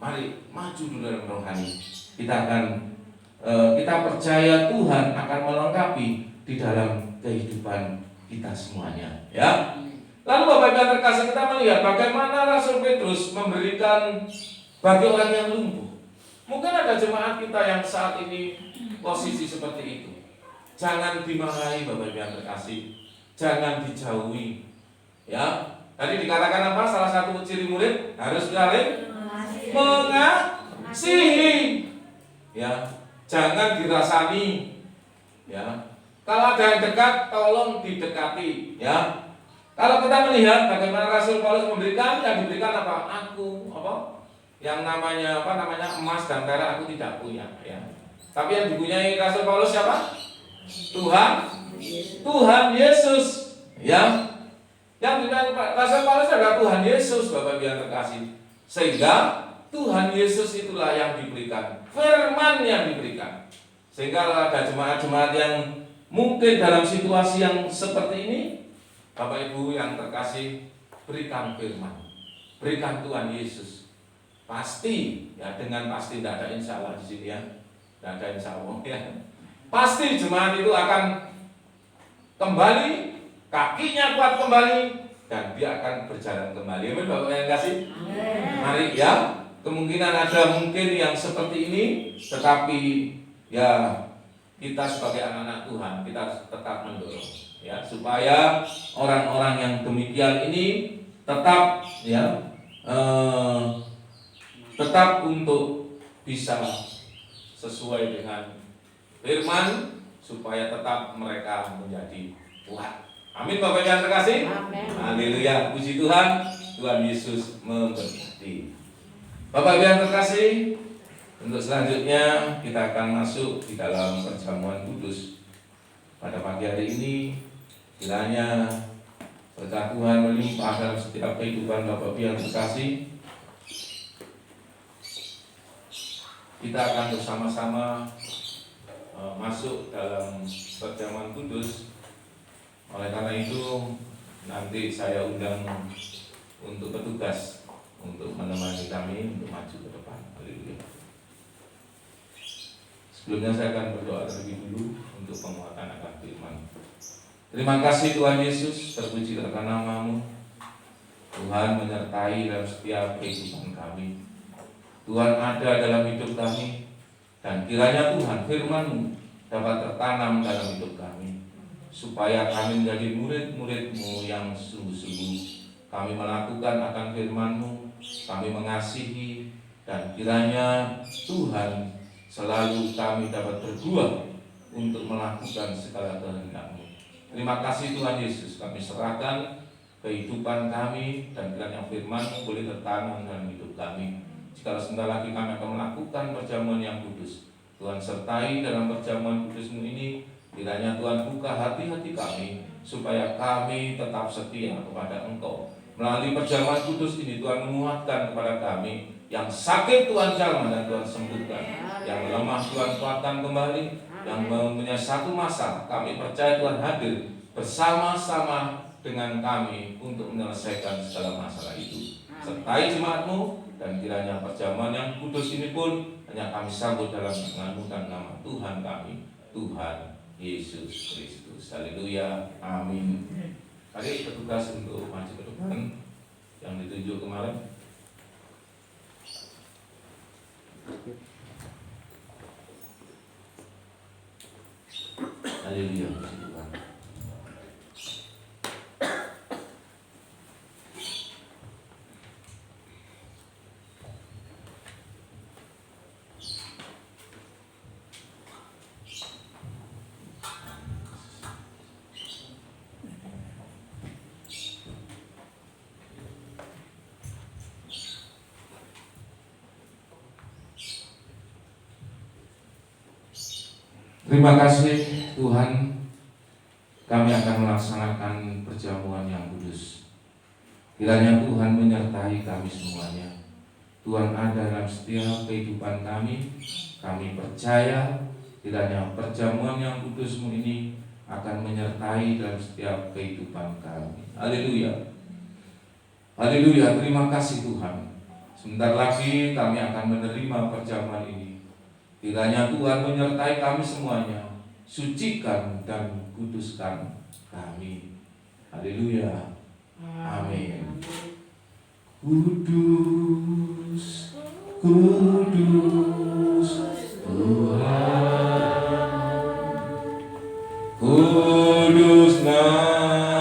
Mari maju dulu dalam rohani. Kita percaya Tuhan akan melengkapi di dalam kehidupan kita semuanya. Ya. Lalu Bapak Ibu yang terkasih, kita melihat bagaimana Rasul Petrus memberikan bagi orang yang lumpuh. Mungkin ada jemaat kita yang saat ini posisi seperti itu. Jangan dimarahi Bapak Ibu yang terkasih, jangan dijauhi. Ya, tadi dikatakan apa? Salah satu ciri murid harus saling mengasihi. Ya, jangan dirasani. Ya, kalau ada yang dekat, tolong didekati. Ya, kalau kita melihat bagaimana Rasul Paulus memberikan, yang diberikan apa? Yang namanya emas dan perak aku tidak punya. Ya. Tapi yang dipunyai Rasul Paulus siapa? Tuhan Yesus. Ya. Yang dipunyai Rasul Paulus adalah Tuhan Yesus, Bapak Ibu yang terkasih. Sehingga Tuhan Yesus itulah yang diberikan, firman yang diberikan. Sehingga ada jemaat-jemaat yang mungkin dalam situasi yang seperti ini, Bapak Ibu yang terkasih, berikan firman, berikan Tuhan Yesus. Pasti, ya dengan pasti, tidak ada insya Allah di sini ya, tidak ada insya Allah ya. Pasti jemaat itu akan kembali, kakinya kuat kembali, dan dia akan berjalan kembali. Amin Bapak yang kasih. Mari ya, kemungkinan ada mungkin yang seperti ini, tetapi ya kita sebagai anak-anak Tuhan kita harus tetap mendorong, ya supaya orang-orang yang demikian ini tetap ya. Tetap untuk bisa sesuai dengan firman supaya tetap mereka menjadi kuat. Amin Bapak yang terkasih. Haleluya, puji Tuhan. Tuhan Yesus memberkati. Bapak yang terkasih, untuk selanjutnya kita akan masuk di dalam perjamuan kudus. Pada pagi hari ini kiranya berkat Tuhan melimpah dalam setiap kehidupan Bapak yang terkasih. Kita akan bersama-sama masuk dalam perjamuan kudus. Oleh karena itu nanti saya undang untuk petugas untuk menemani kami untuk maju ke depan. Haleluya. Sebelumnya saya akan berdoa terlebih dulu untuk penguatan akan firman. Terima kasih Tuhan Yesus, terpuji akan nama-Mu. Tuhan menyertai dalam setiap kehidupan kami. Tuhan ada dalam hidup kami, dan kiranya Tuhan firman-Mu dapat tertanam dalam hidup kami, supaya kami menjadi murid-murid-Mu yang sungguh-sungguh. Kami melakukan akan firman-Mu, kami mengasihi, dan kiranya Tuhan selalu kami dapat berbuah untuk melakukan segala kehendak-Mu. Terima kasih Tuhan Yesus, kami serahkan kehidupan kami, dan kiranya firman-Mu boleh tertanam dalam hidup kami. Jika sebentar lagi kami akan melakukan perjamuan yang kudus, Tuhan sertai dalam perjamuan kudus-Mu ini. Kiranya Tuhan buka hati-hati kami, supaya kami tetap setia kepada Engkau. Melalui perjamuan kudus ini Tuhan menguatkan kepada kami. Yang sakit Tuhan jamah dan Tuhan sembuhkan, yang lemah Tuhan kuatkan kembali, yang mempunyai satu masalah kami percaya Tuhan hadir bersama-sama dengan kami untuk menyelesaikan segala masalah itu. Sertai jemaat-Mu, dan kiranya perjamuan yang kudus ini pun hanya kami sambut dalam nama dan nama Tuhan kami, Tuhan Yesus Kristus. Haleluya, amin. Mari petugas untuk maju ke depan yang ditunjuk kemarin. Haleluya, puji Tuhan. Terima kasih Tuhan, kami akan melaksanakan perjamuan yang kudus. Kiranya Tuhan menyertai kami semuanya. Tuhan ada dalam setiap kehidupan kami. Kami percaya kiranya perjamuan yang kudus-Mu ini akan menyertai dalam setiap kehidupan kami. Haleluya. Haleluya, terima kasih Tuhan. Sebentar lagi kami akan menerima perjamuan ini. Kiranya Tuhan menyertai kami semuanya, sucikan dan kuduskan kami. Haleluya. Amin. Kudus, kudus Tuhan, kudus nama-Mu.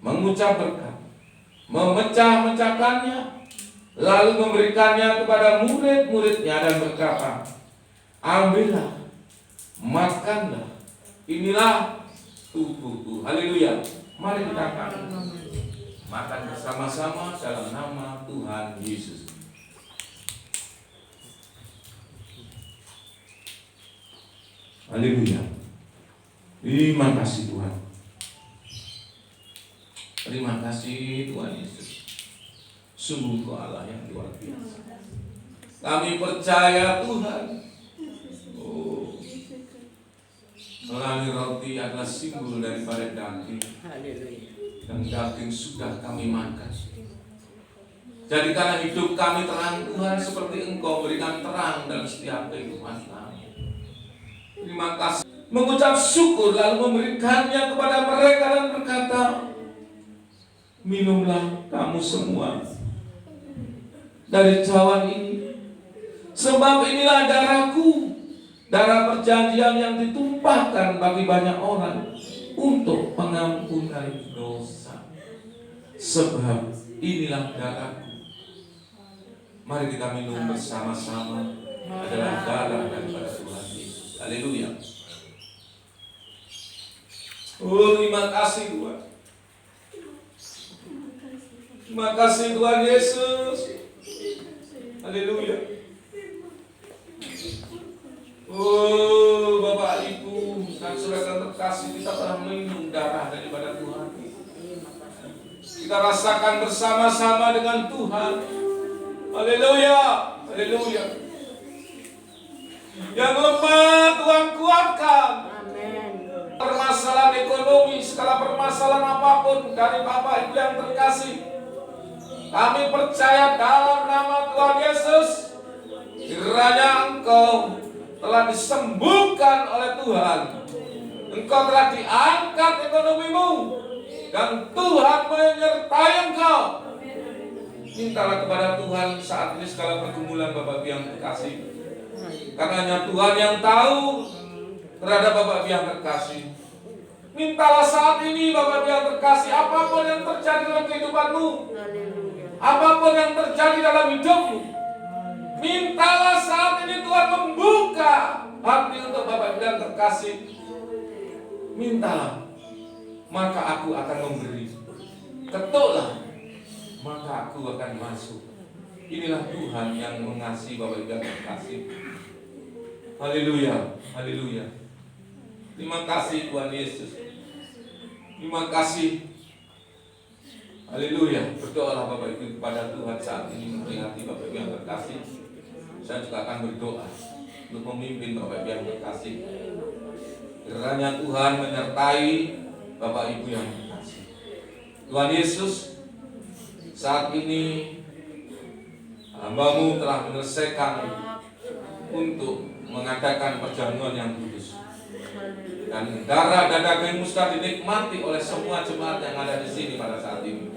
Mengucap berkat, memecah-mecahkannya, lalu memberikannya kepada murid-muridnya dan berkata, ambillah, makanlah, inilah tubuhku. Haleluya. Mari kita makan bersama-sama dalam nama Tuhan Yesus. Haleluya. Terima kasih Tuhan. Terima kasih Tuhan Yesus. Sungguh Kau Allah yang luar biasa. Kami percaya Tuhan. Oh, melalui roti adalah simbol daripada daging. Dan daging sudah kami makan. Jadikanlah hidup kami terang Tuhan, seperti Engkau berikan terang dalam setiap kehidupan kami. Terima kasih. Mengucap syukur lalu memberikannya kepada mereka dan berkata, minumlah kamu semua dari cawan ini, sebab inilah darahku, darah perjanjian yang ditumpahkan bagi banyak orang untuk mengampunkan dosa. Sebab inilah darahku. Mari kita minum bersama-sama. Adalah darah daripada Tuhan Yesus. Haleluya. Oh, terima kasih Tuhan. Terima kasih Tuhan Yesus. Haleluya. Oh, Bapak Ibu dan saudara terkasih, kita telah minum darah daripada Tuhan. Kita rasakan bersama-sama dengan Tuhan. Haleluya. Haleluya. Yang lemah Tuhan kuatkan. Permasalahan ekonomi, segala permasalahan apapun dari Bapak Ibu yang terkasih, kami percaya dalam nama Tuhan Yesus, kiranya Engkau telah disembuhkan oleh Tuhan. Engkau telah diangkat ekonomimu, dan Tuhan menyertai engkau. Mintalah kepada Tuhan saat ini segala pergumulan Bapak Ibu yang terkasih, karena hanya Tuhan yang tahu terhadap Bapak Ibu yang terkasih. Mintalah saat ini Bapak Ibu yang terkasih, apapun yang terjadi dalam kehidupanmu, apapun yang terjadi dalam hidupmu, mintalah saat ini Tuhan membuka hati untuk Bapak Ibu yang terkasih. Mintalah, maka aku akan memberi. Ketuklah, maka aku akan masuk. Inilah Tuhan yang mengasihi Bapak Ibu yang terkasih. Haleluya, haleluya. Terima kasih Tuhan Yesus. Terima kasih. Haleluya. Berdoalah Bapak Ibu kepada Tuhan saat ini memperingati Bapak Ibu yang terkasih. Saya juga akan berdoa untuk memimpin Bapak Ibu yang terkasih. Kiranya Tuhan menyertai Bapak Ibu yang terkasih. Tuhan Yesus, saat ini hamba-Mu telah menyelesaikan untuk mengadakan perjamuan yang kudus. Dan darah dan daging-Mu sudah dinikmati oleh semua jemaat yang ada di sini pada saat ini.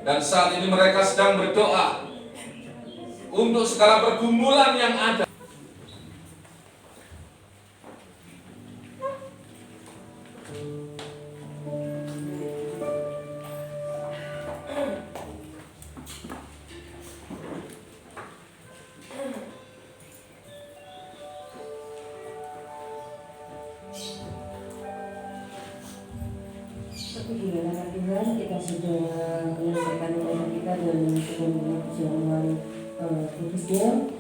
Dan saat ini mereka sedang berdoa untuk segala pergumulan yang ada. Tuhan, kita sudah menyelesaikan ibadah kita dan perjamuan kudusnya.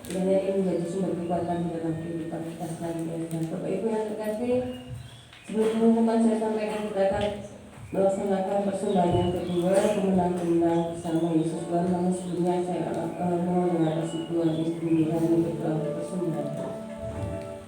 Kiranya ini menjadi sumber kekuatan dalam kehidupan kita sehari-hari. Dan Bapak Ibu yang terkasih, sebelum pengumuman saya sampaikan kita akan melaksanakan persembahan yang kedua, kemenang-kemenang bersama Yesus Tuhan. Namun sebelumnya saya mohon dengan kasih Tuhan Yesus Tuhan berdoa persembahan.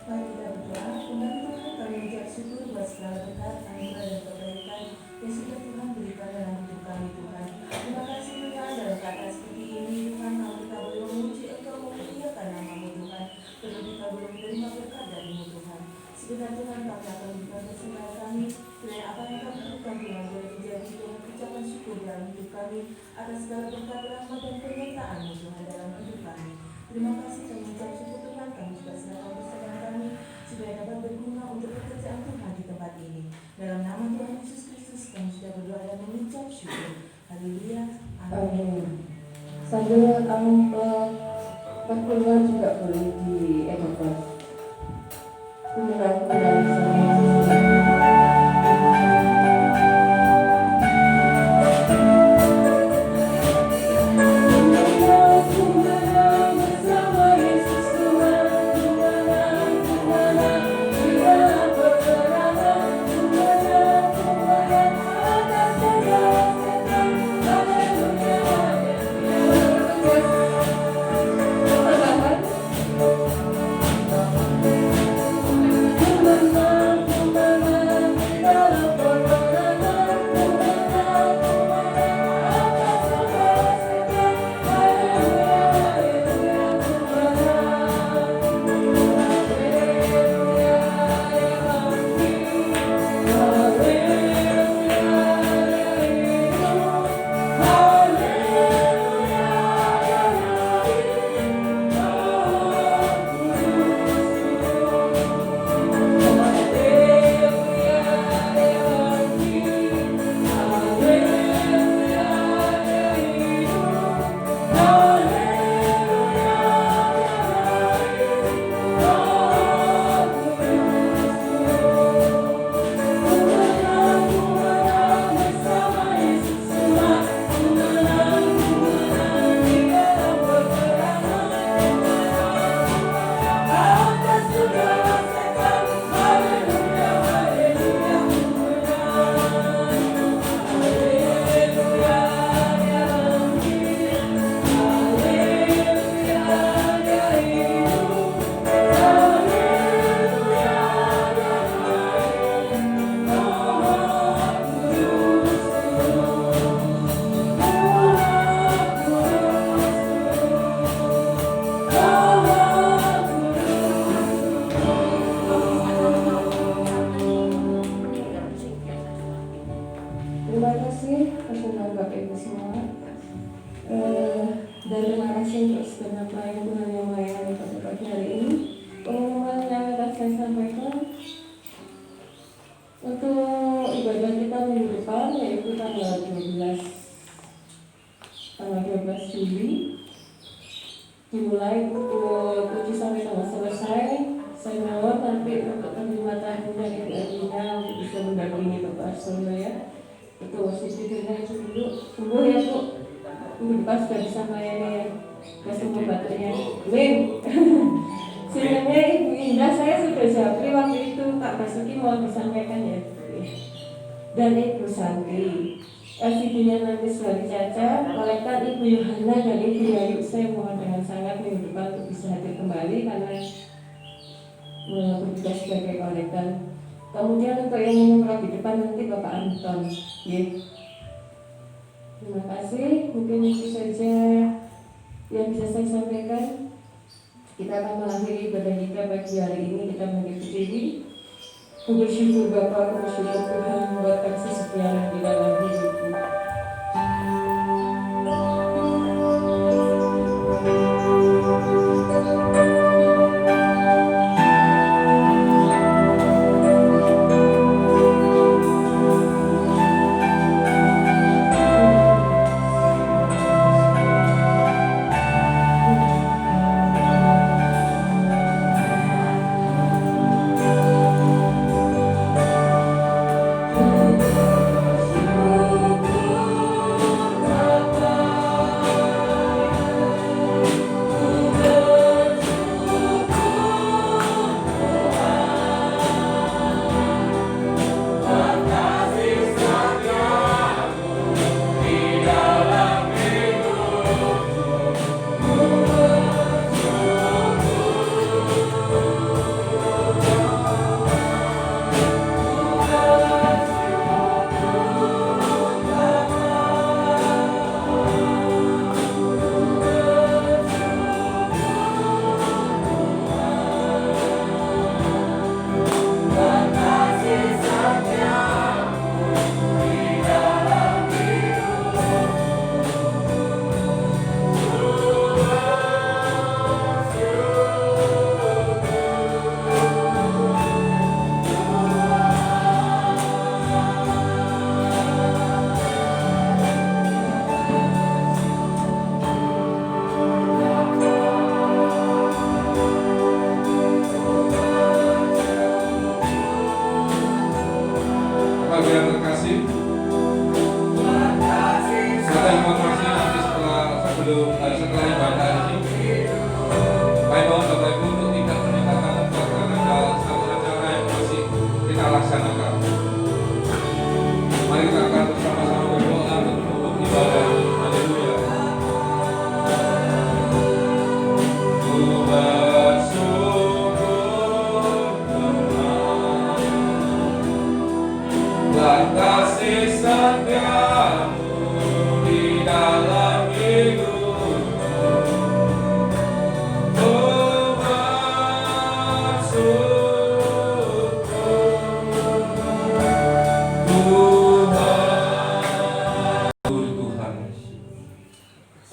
Mari kita berdoa. Tuhan Tuhan, kami ucap syukur buat segala berkat, anugerah dan kebaikan yang sudah Tuhan berikan dalam hidup kami Tuhan. Terima kasih Tuhan, dalam keadaan seperti ini Tuhan, kami kita boleh memuji Engkau, memuliakan nama-Mu Tuhan. Terlebih kita boleh menerima berkat dari-Mu Tuhan. Sebentar Tuhan, kami akan memberikan persembahan kami. Kiranya apa yang kami lakukan Tuhan boleh menjadi dengan ucapan syukur dalam hidup kami atas segala berkat, rahmat dan penyertaan-Mu Tuhan dalam hidup kami. Terima kasih kami ucap syukur Tuhan, kami sudah serahkan persembahan kami supaya dapat berguna untuk pekerjaan Tuhan di tempat ini. Dalam nama Tuhan Yesus Kristus kami sudah berdoa dan mengucap syukur. Haleluya. Amin. Sambil perkeluar juga boleh dievakuasi. Kemenang-kemenang bersama Yesus. Tuhan ya. Amin. Sebenarnya Ibu Indah saya sudah japri waktu itu Pak Basuki mau disampaikan ya. Dan Ibu Santi. LCD-nya nanti sudah dicaca, kolektan Ibu Yohana dan Ibu Yayu. Saya mohon dengan sangat minggu depan untuk bisa hadir kembali karena bertugas sebagai kolektan. Kemudian untuk yang mengumrah di depan nanti Bapak Anton. Ya. Terima kasih. Mungkin itu saja yang bisa saya sampaikan. Kita akan mengakhiri ibadah kita pagi hari ini. Kita mengikuti bersyukur Bapa, bersyukur Tuhan buat kasih setia yang di dalam hidupku.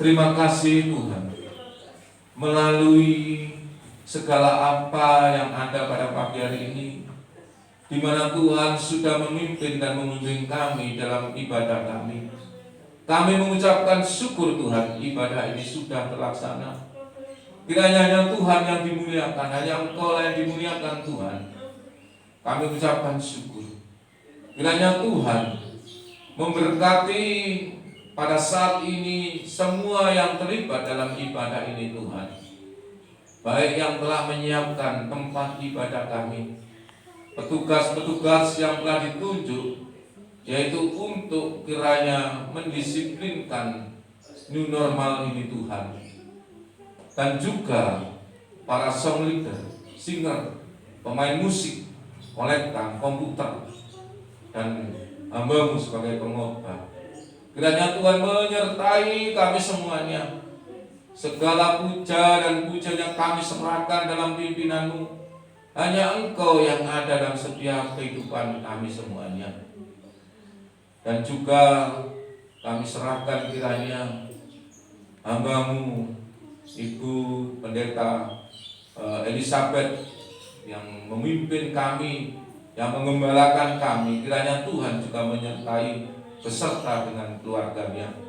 Terima kasih Tuhan, melalui segala apa yang ada pada pagi hari ini, di mana Tuhan sudah memimpin dan membimbing kami dalam ibadah kami. Kami mengucapkan syukur Tuhan, ibadah ini sudah terlaksana. Kiranya hanya Tuhan yang dimuliakan, hanya Engkau yang dimuliakan Tuhan. Kami mengucapkan syukur. Kiranya Tuhan memberkati pada saat ini semua yang terlibat dalam ibadah ini Tuhan. Baik yang telah menyiapkan tempat ibadah kami, petugas-petugas yang telah ditunjuk, yaitu untuk kiranya mendisiplinkan new normal ini Tuhan. Dan juga para song leader, singer, pemain musik, kolektan, komputer, dan hamba-Mu sebagai pengkhotbah. Kiranya Tuhan menyertai kami semuanya. Segala puja dan puja yang kami serahkan dalam pimpinan-Mu. Hanya Engkau yang ada dalam setiap kehidupan kami semuanya. Dan juga kami serahkan kiranya hamba-Mu, Ibu Pendeta Elizabeth yang memimpin kami, yang mengembalakan kami. Kiranya Tuhan juga menyertai beserta dengan keluarganya.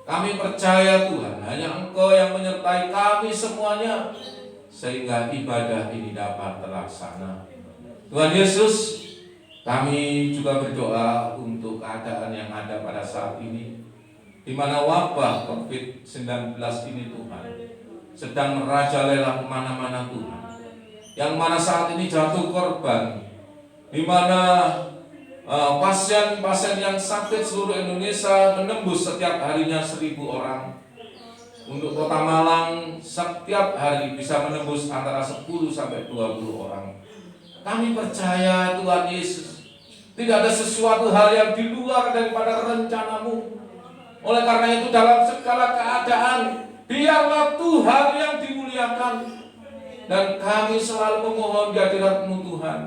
Kami percaya Tuhan, hanya Engkau yang menyertai kami semuanya, sehingga ibadah ini dapat terlaksana. Tuhan Yesus, kami juga berdoa untuk keadaan yang ada pada saat ini, di mana wabah COVID-19 ini Tuhan sedang merajalela kemana-mana Tuhan, yang mana saat ini jatuh korban, di mana pasien-pasien yang sakit seluruh Indonesia menembus setiap harinya 1.000 orang. Untuk Kota Malang setiap hari bisa menembus antara 10 sampai 20 orang. Kami percaya Tuhan Yesus, tidak ada sesuatu hal yang di luar daripada rencanamu. Oleh karena itu dalam segala keadaan, biarlah Tuhan yang dimuliakan. Dan kami selalu memohon di hadirat-Mu Tuhan,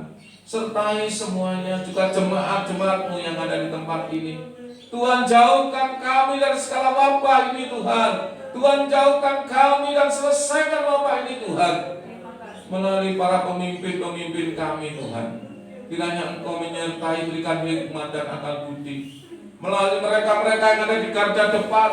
sertai semuanya, juga jemaat-jemaat-Mu yang ada di tempat ini. Tuhan, jauhkan kami dari segala wabah ini Tuhan. Tuhan, jauhkan kami dan selesaikan wabah ini Tuhan. Melalui para pemimpin-pemimpin kami Tuhan, kiranya Engkau menyertai, berikan hikmat dan akal budi. Melalui mereka-mereka yang ada di garda depan,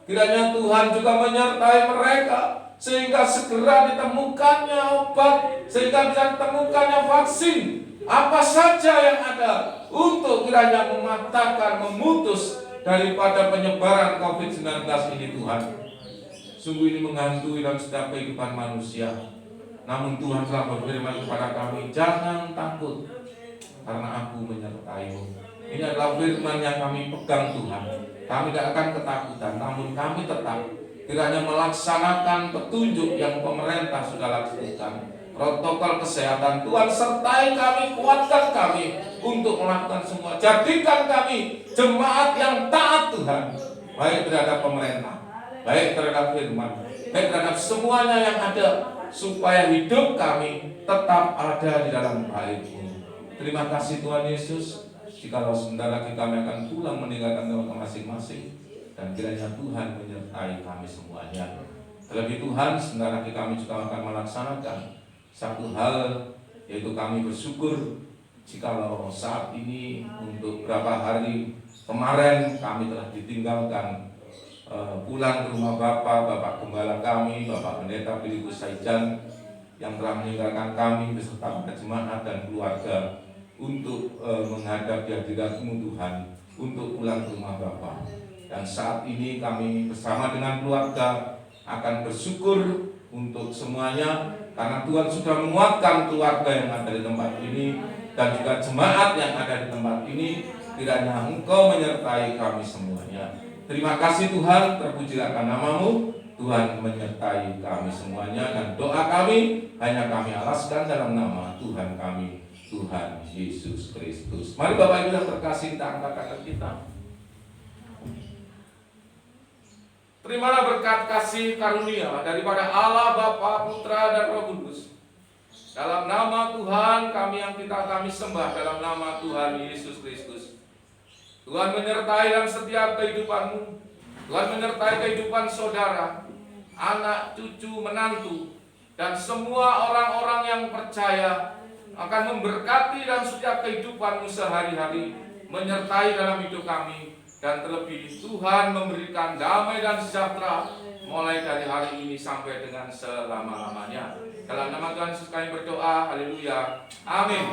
kiranya Tuhan juga menyertai mereka, sehingga segera ditemukannya obat, sehingga bisa ditemukannya vaksin, apa saja yang ada, untuk kiranya mematahkan, memutus daripada penyebaran COVID-19 ini Tuhan. Sungguh ini menghantui dalam setiap kehidupan manusia. Namun Tuhan telah berfirman kepada kami, jangan takut, karena Aku menyertai-mu. Ini adalah firman yang kami pegang Tuhan. Kami tidak akan ketakutan, namun kami tetap kiranya melaksanakan petunjuk yang pemerintah sudah lakukan. Protokol kesehatan, Tuhan sertai kami, kuatkan kami untuk melakukan semua. Jadikan kami jemaat yang taat Tuhan, baik terhadap pemerintah, baik terhadap firman, baik terhadap semuanya yang ada, supaya hidup kami tetap ada di dalam baik-Mu. Terima kasih Tuhan Yesus. Jikalau sebentar lagi kami akan pulang meninggalkan tempat masing-masing, dan kiranya Tuhan menyertai kami semuanya. Terlebih Tuhan, sebentar lagi kami juga akan melaksanakan satu hal, yaitu kami bersyukur jikalau saat ini untuk beberapa hari kemarin kami telah ditinggalkan pulang ke rumah Bapak Gembala kami, Bapak Pendeta Filipus Saijan, yang telah meninggalkan kami beserta jemaat dan keluarga untuk menghadap di hadirat-Mu Tuhan, untuk pulang ke rumah Bapa. Dan saat ini kami bersama dengan keluarga akan bersyukur untuk semuanya, karena Tuhan sudah menguatkan keluarga yang ada di tempat ini dan juga jemaat yang ada di tempat ini. Kiranya Engkau menyertai kami semuanya. Terima kasih Tuhan, terpujilah nama-Mu. Tuhan menyertai kami semuanya, dan doa kami hanya kami alaskan dalam nama Tuhan kami, Tuhan Yesus Kristus. Mari Bapak Ibu yang terkasih, kita angkat tangan kita. Terimalah berkat kasih karunia daripada Allah Bapa, Putra dan Roh Kudus. Dalam nama Tuhan kami sembah, dalam nama Tuhan Yesus Kristus. Tuhan menyertai dalam setiap kehidupanmu. Tuhan menyertai kehidupan saudara, anak, cucu, menantu, dan semua orang-orang yang percaya, akan memberkati dalam setiap kehidupanmu sehari-hari, menyertai dalam hidup kami, dan terlebih Tuhan memberikan damai dan sejahtera mulai dari hari ini sampai dengan selama-lamanya. Dalam nama Tuhan Yesus kami berdoa, haleluya, amin.